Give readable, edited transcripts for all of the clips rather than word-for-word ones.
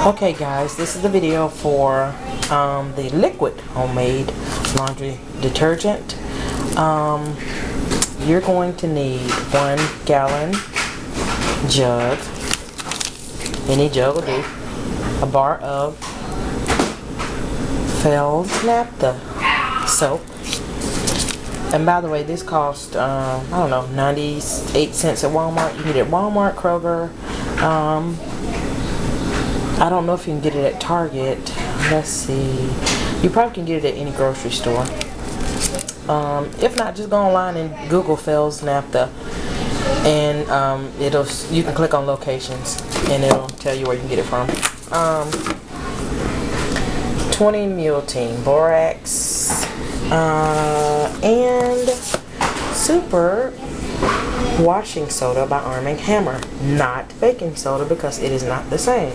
Okay guys, this is the video for the liquid homemade laundry detergent. You're going to need 1 gallon jug, any jug will do, a bar of naphtha soap, and by the way this cost I don't know, 98 cents at Walmart. You can get it at Walmart, Kroger, I don't know if you can get it at Target. Let's see. You probably can get it at any grocery store. If not, just go online and Google Fells Naphtha, and you can click on locations and it'll tell you where you can get it from. 20 mule team borax and super washing soda by Arm & Hammer, not baking soda because it is not the same.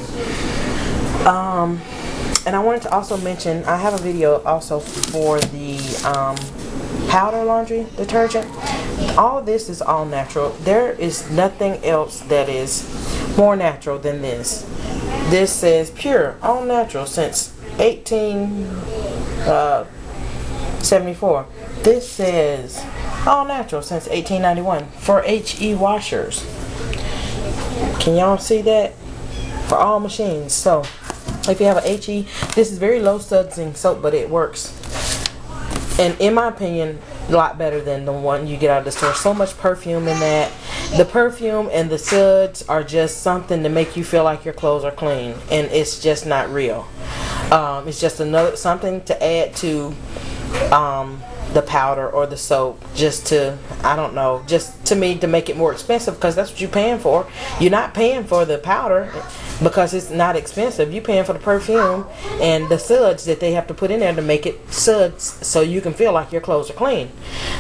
And I wanted to also mention, I have a video also for the powder laundry detergent. All of this is all natural. There is nothing else that is more natural than this. This says pure, all natural since 1874. This says all natural since 1891 for HE washers. Can y'all see that? For all machines. So if you have a HE, this is very low sudsing soap, but it works. And in my opinion, a lot better than the one you get out of the store. So much perfume in that. The perfume and the suds are just something to make you feel like your clothes are clean, and it's just not real. It's just something to add to the powder or the soap, just to, I don't know, just to me to make it more expensive, because that's what you're paying for. You're not paying for the powder because it's not expensive. You're paying for the perfume and the suds that they have to put in there to make it suds so you can feel like your clothes are clean.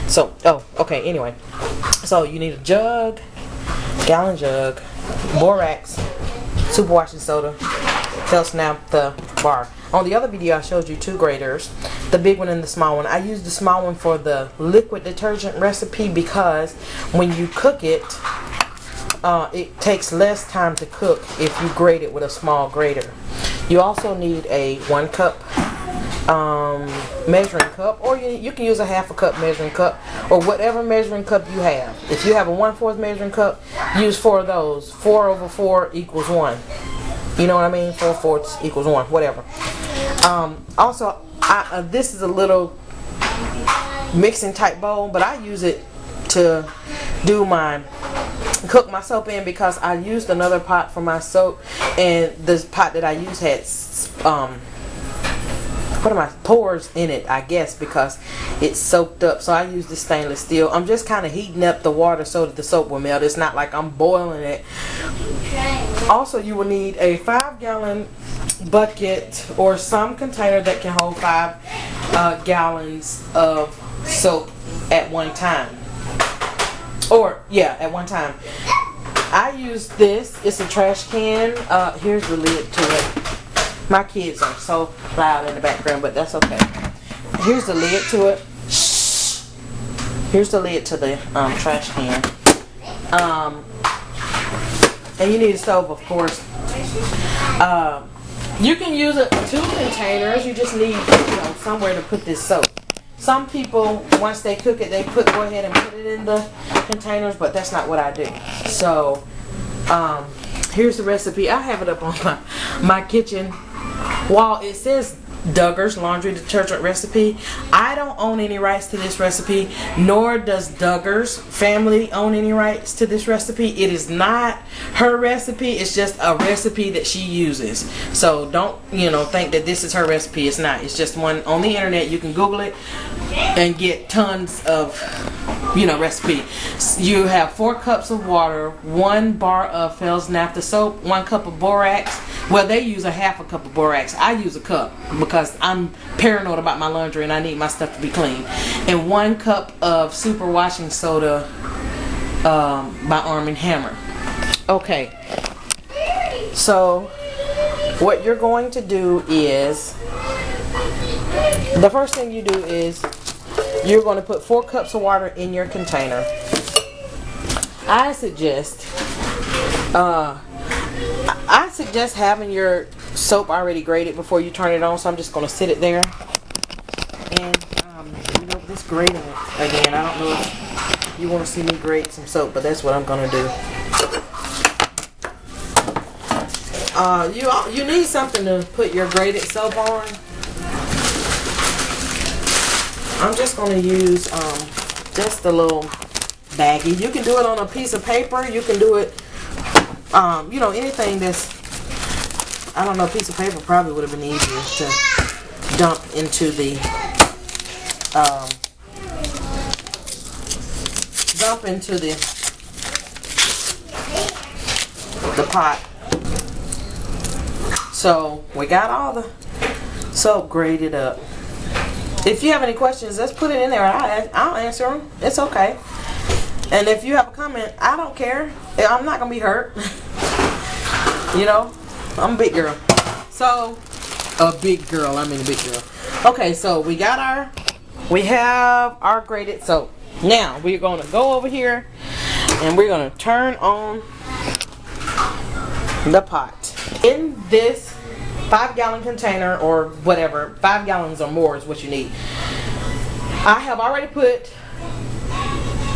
So, okay, anyway. So you need a jug, gallon jug, borax, super washing soda, naphtha bar. On the other video I showed you 2 graters, the big one and the small one. I used the small one for the liquid detergent recipe because when you cook it, it takes less time to cook if you grate it with a small grater. You also need a 1 cup measuring cup, or you can use a 1/2 cup measuring cup, or whatever measuring cup you have. If you have a 1/4 measuring cup, use 4 of those. 4 over 4 equals 1. You know what I mean? 4/4 equals 1, whatever. Also, this is a little mixing type bowl, but I use it to cook my soap in, because I used another pot for my soap, and the pot that I used had pores in it, I guess, because it's soaked up. So I use the stainless steel. I'm just kind of heating up the water so that the soap will melt. It's not like I'm boiling it. Also, you will need a 5-gallon bucket or some container that can hold 5 gallons of soap at one time. At one time. I use this. It's a trash can. Here's the lid to it. My kids are so loud in the background, but that's okay. Here's the lid to it. Here's the lid to the trash can. And you need a stove, of course. You can use 2 containers. You just need, somewhere to put this soap. Some people, once they cook it, they go ahead and put it in the containers, but that's not what I do. So, here's the recipe. I have it up on my kitchen wall. It says Duggar's laundry detergent recipe. I don't own any rights to this recipe, nor does Duggar's family own any rights to this recipe. It is not her recipe. It's just a recipe that she uses. So don't think that this is her recipe. It's not. It's just one on the internet. You can Google it and get tons of recipe. You have 4 cups of water, 1 bar of Fells Naphtha soap, 1 cup of borax. Well, they use a 1/2 cup of borax. I use a cup because I'm paranoid about my laundry and I need my stuff to be clean. And 1 cup of super washing soda by Arm & Hammer. Okay. So what you're going to do is, the first thing you do is you're going to put 4 cups of water in your container. I suggest having your soap already grated before you turn it on, so I'm just going to sit it there. And you know, this grating again, I don't know if you want to see me grate some soap, but that's what I'm going to do. You need something to put your grated soap on. I'm just going to use just a little baggie. You can do it on a piece of paper. You can do it, you know, anything that's, I don't know, a piece of paper probably would have been easier to dump into the, pot. So we got all the soap grated up. If you have any questions, let's put it in there. I'll answer them. It's okay. And if you have a comment, I don't care. I'm not gonna be hurt. You know, I'm a big girl. So, a big girl. I mean a big girl. Okay, so we have our grated soap. Now we're gonna go over here and we're gonna turn on the pot. In this 5-gallon container or whatever, 5 gallons or more is what you need. I have already put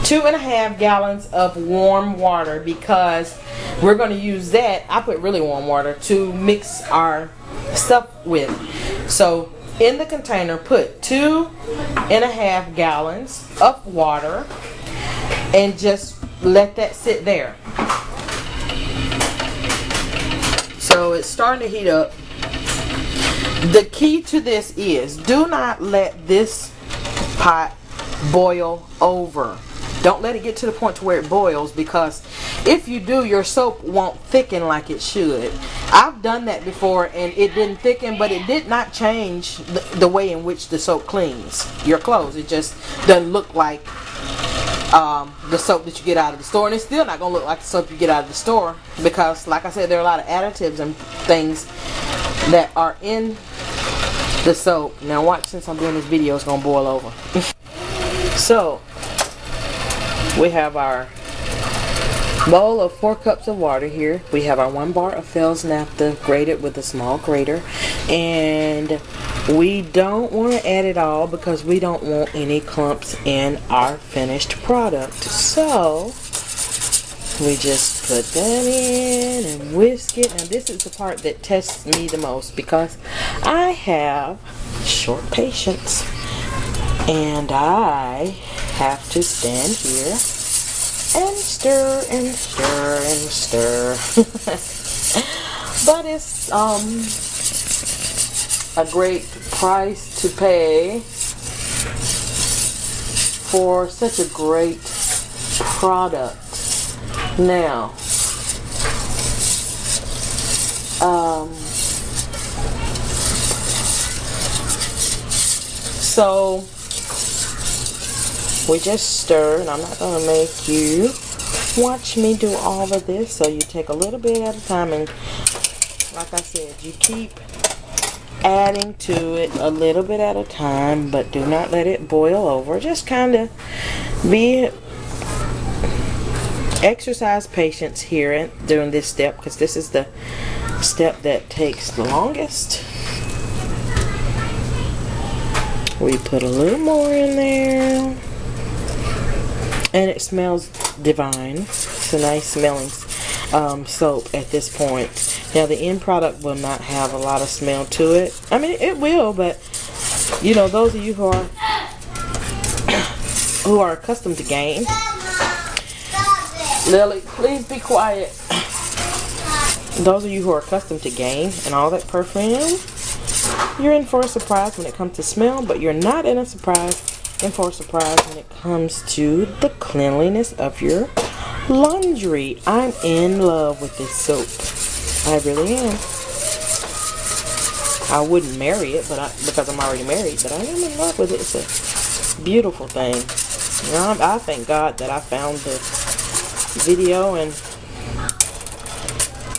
2.5 gallons of warm water because we're going to use that. I put really warm water to mix our stuff with. So in the container, put 2.5 gallons of water and just let that sit there. So it's starting to heat up. The key to this is do not let this pot boil over. Don't let it get to the point to where it boils, because if you do, your soap won't thicken like it should. I've done that before and it didn't thicken, but it did not change the way in which the soap cleans your clothes. It just doesn't look like the soap that you get out of the store, and it's still not going to look like the soap you get out of the store, because like I said, there are a lot of additives and things that are in the soap. Now watch, since I'm doing this video, it's going to boil over. So we have our bowl of 4 cups of water here. We have our 1 bar of Fells naphtha grated with a small grater, and we don't want to add it all because we don't want any clumps in our finished product. So we just put that in and whisk it. And this is the part that tests me the most, because I have short patience and I have to stand here and stir and stir and stir. But it's a great price to pay for such a great product. Now, so we just stir, and I'm not going to make you watch me do all of this, so you take a little bit at a time, and like I said, you keep adding to it a little bit at a time, but do not let it boil over. Just kind of exercise patience here during this step, because this is the step that takes the longest. We put a little more in there, and it smells divine. It's a nice smelling soap at this point. Now the end product will not have a lot of smell to it. I mean, it will, but you know, those of you who are accustomed to game. Lily, please be quiet. Those of you who are accustomed to game and all that perfume, you're in for a surprise when it comes to smell, but you're not in for a surprise when it comes to the cleanliness of your laundry. I'm in love with this soap. I really am. I wouldn't marry it, because I'm already married, but I am in love with it. It's a beautiful thing. I thank God that I found the video and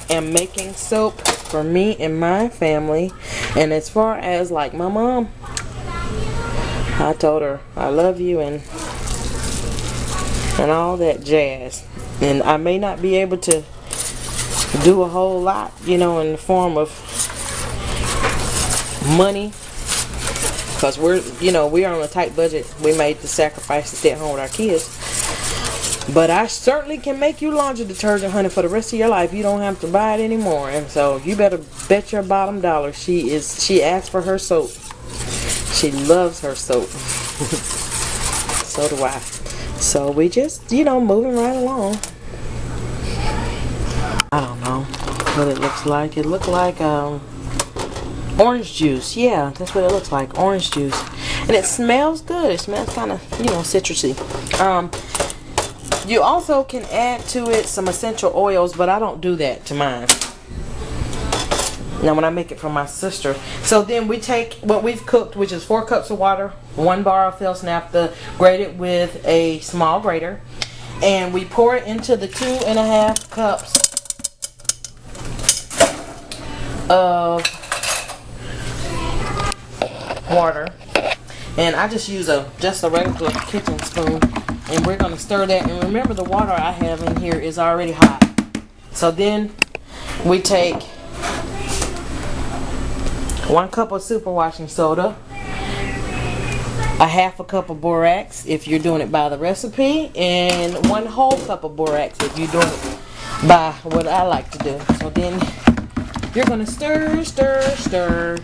am making soap for me and my family. And as far as like my mom, I told her I love you and all that jazz. And I may not be able to do a whole lot, you know, in the form of money, because we're, you know, we are on a tight budget. We made the sacrifice to stay at home with our kids. But I certainly can make you laundry detergent, honey, for the rest of your life. You don't have to buy it anymore. And so you better bet your bottom dollar she asked for her soap. She loves her soap. So do I. So we just, you know, moving right along. I don't know what it looks like. It looked like orange juice. Yeah, that's what it looks like. Orange juice. And it smells good. It smells kind of, you know, citrusy. You also can add to it some essential oils, but I don't do that to mine. Now when I make it for my sister. So then we take what we've cooked, which is 4 cups of water, 1 bar of Phil's naphtha, grated with a small grater, and we pour it into the 2.5 cups of water. And I just use just a regular kitchen spoon. And we're going to stir that. And remember, the water I have in here is already hot. So then we take 1 cup of super washing soda, 1/2 cup of borax if you're doing it by the recipe, and 1 whole cup of borax if you're doing it by what I like to do. So then you're going to stir, stir, stir.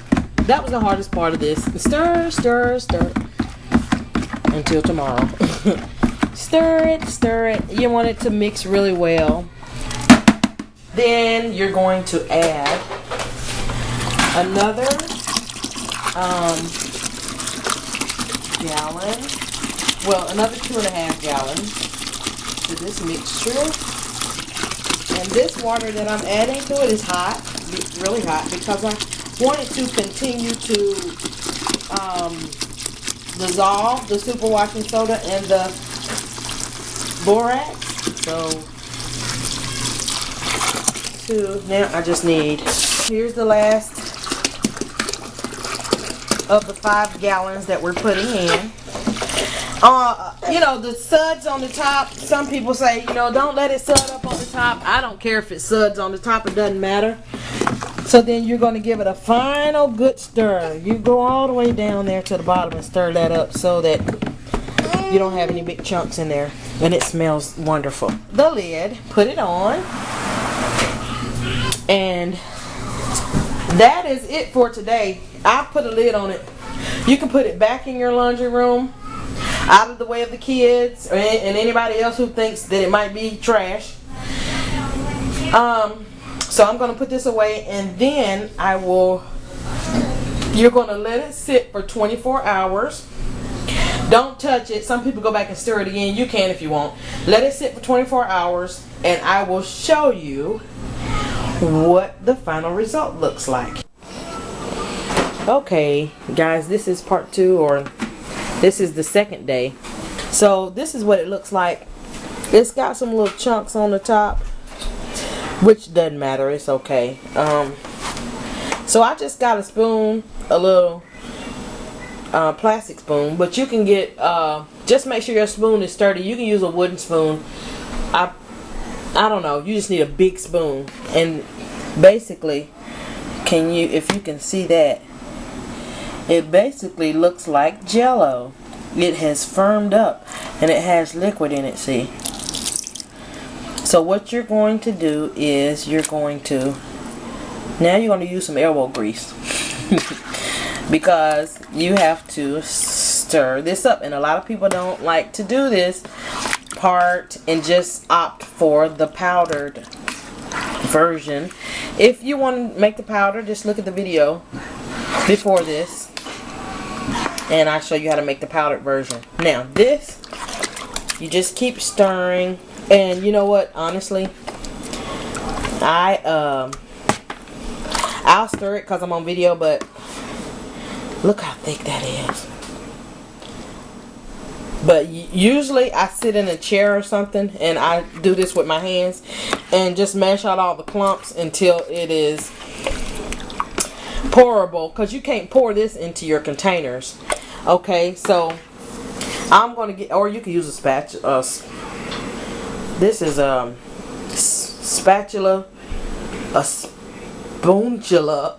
That was the hardest part of this. Stir, stir, stir until tomorrow. Stir it, stir it. You want it to mix really well. Then you're going to add another gallon, well, another 2.5 gallons to this mixture. And this water that I'm adding to it is hot, really hot, because I want it to continue to dissolve the super washing soda and the borax. So now I just need, here's the last of the 5 gallons that we're putting in. You know, the suds on the top, some people say, you know, don't let it sud up on the top. I don't care if it suds on the top, it doesn't matter. So then you're going to give it a final good stir. You go all the way down there to the bottom and stir that up so that you don't have any big chunks in there. And it smells wonderful. The lid, put it on. And that is it for today. I put a lid on it. You can put it back in your laundry room, out of the way of the kids and anybody else who thinks that it might be trash. So I'm going to put this away, and then you're going to let it sit for 24 hours. Don't touch it. Some people go back and stir it again. You can if you want. Let it sit for 24 hours, and I will show you what the final result looks like. Okay, guys, this is part 2, or this is the second day. So this is what it looks like. It's got some little chunks on the top, which doesn't matter. It's okay. So I just got a spoon, a little plastic spoon, but you can get just make sure your spoon is sturdy. You can use a wooden spoon. I don't know, you just need a big spoon. And basically, if you can see that, it basically looks like Jello. It has firmed up and it has liquid in it, see? So what you're going to do is you're going to use some elbow grease because you have to stir this up, and a lot of people don't like to do this part and just opt for the powdered version. If you want to make the powder, just look at the video before this and I'll show you how to make the powdered version. Now this, you just keep stirring. And you know what, honestly, I'll stir it because I'm on video, but look how thick that is. But usually I sit in a chair or something and I do this with my hands and just mash out all the clumps until it is pourable, because you can't pour this into your containers. Okay, so I'm going to get, or you can use a spatula. This is a spatula, a spoonula.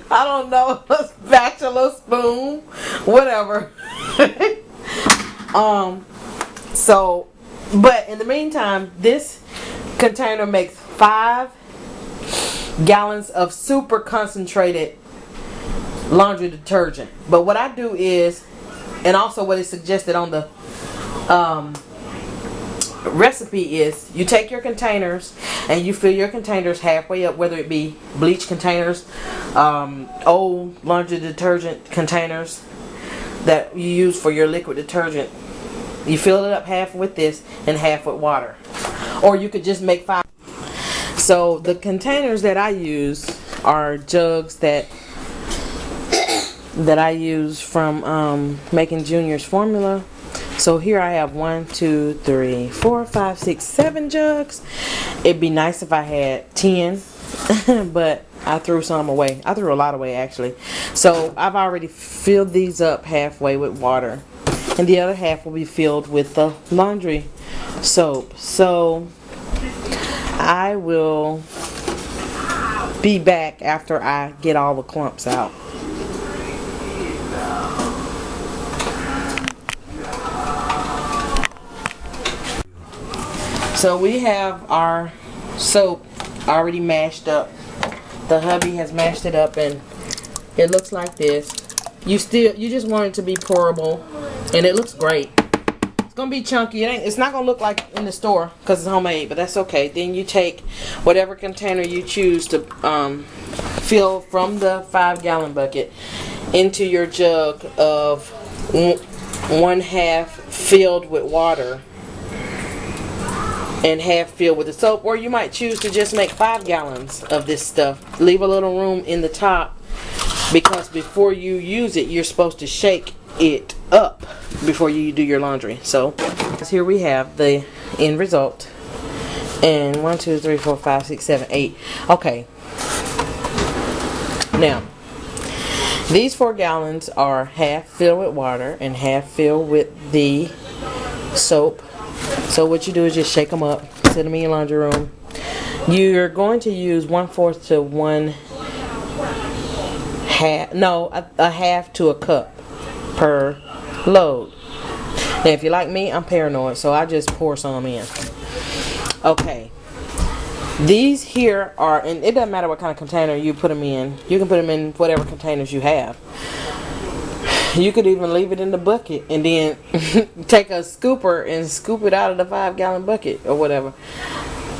I don't know, a spatula, spoon, whatever. So, but in the meantime, this container makes 5 gallons of super concentrated laundry detergent. But what I do is, and also what is suggested on the recipe is, you take your containers and you fill your containers halfway up, whether it be bleach containers, old laundry detergent containers that you use for your liquid detergent. You fill it up half with this and half with water, or you could just make 5. So the containers that I use are jugs that I use from making Junior's formula. So here I have 1, 2, 3, 4, 5, 6, 7 jugs. It'd be nice if I had 10, but I threw some away. I threw a lot away actually. So I've already filled these up halfway with water, and the other half will be filled with the laundry soap. So I will be back after I get all the clumps out. So we have our soap already mashed up. The hubby has mashed it up and it looks like this. You just want it to be pourable, and it looks great. It's gonna be chunky. It's not gonna look like in the store because it's homemade, but that's okay. Then you take whatever container you choose to fill from the 5-gallon bucket into your jug of 1/2 filled with water and half filled with the soap, or you might choose to just make 5 gallons of this stuff. Leave a little room in the top, because before you use it, you're supposed to shake it up before you do your laundry. So here we have the end result. And 1, 2, 3, 4, 5, 6, 7, 8. Okay. Now, these 4 gallons are half filled with water and half filled with the soap. So what you do is just shake them up, set them in your laundry room. You're going to use 1/4 to 1/2, no, a half to a cup per load. Now if you're like me, I'm paranoid, so I just pour some in. Okay. These here are, and it doesn't matter what kind of container you put them in. You can put them in whatever containers you have. You could even leave it in the bucket and then take a scooper and scoop it out of the 5-gallon bucket or whatever.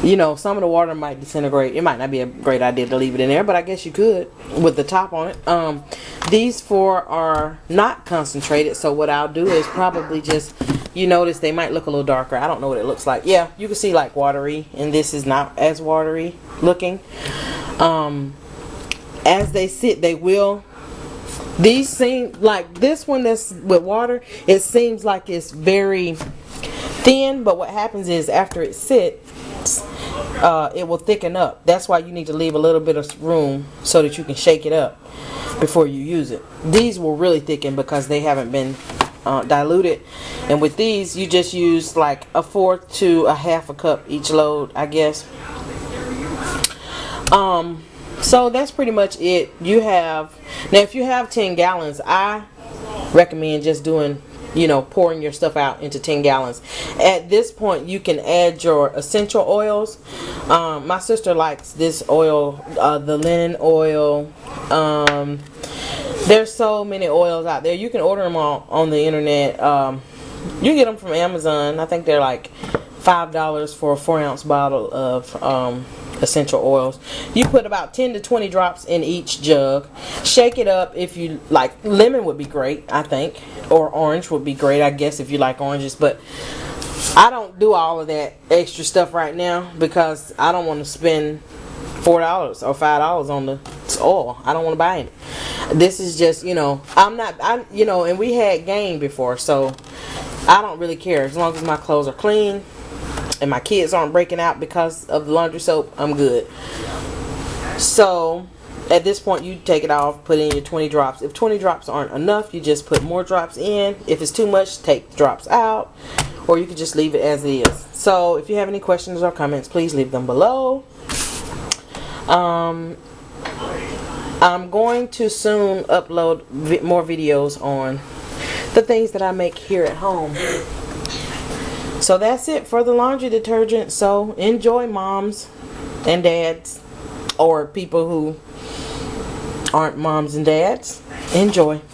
You know, some of the water might disintegrate. It might not be a great idea to leave it in there, but I guess you could with the top on it. These 4 are not concentrated, so what I'll do is probably just, you notice they might look a little darker. I don't know what it looks like. Yeah, you can see like watery, and this is not as watery looking. As they sit, they will. These seem like, this one that's with water, it seems like it's very thin, but what happens is after it sits, it will thicken up. That's why you need to leave a little bit of room so that you can shake it up before you use it. These will really thicken because they haven't been diluted, and with these you just use like 1/4 to 1/2 cup each load, I guess. So that's pretty much it. You have, now if you have 10 gallons, I recommend just doing, you know, pouring your stuff out into 10 gallons. At this point you can add your essential oils. My sister likes this oil, the linen oil. There's so many oils out there. You can order them all on the internet. You get them from Amazon. I think they're like $5 for a 4-ounce bottle of essential oils. You put about 10 to 20 drops in each jug. Shake it up. If you like, lemon would be great, I think, or orange would be great, I guess, if you like oranges, but I don't do all of that extra stuff right now because I don't want to spend $4 or $5 on the oil. I don't want to buy it. This is just, you know, you know, and we had game before, so I don't really care as long as my clothes are clean and my kids aren't breaking out because of the laundry soap. I'm good. So at this point you take it off, put in your 20 drops. If 20 drops aren't enough, you just put more drops in. If it's too much, take the drops out, or you can just leave it as it is. So if you have any questions or comments, please leave them below. I'm going to soon upload more videos on the things that I make here at home. So that's it for the laundry detergent. So enjoy, moms and dads, or people who aren't moms and dads. Enjoy. Bye.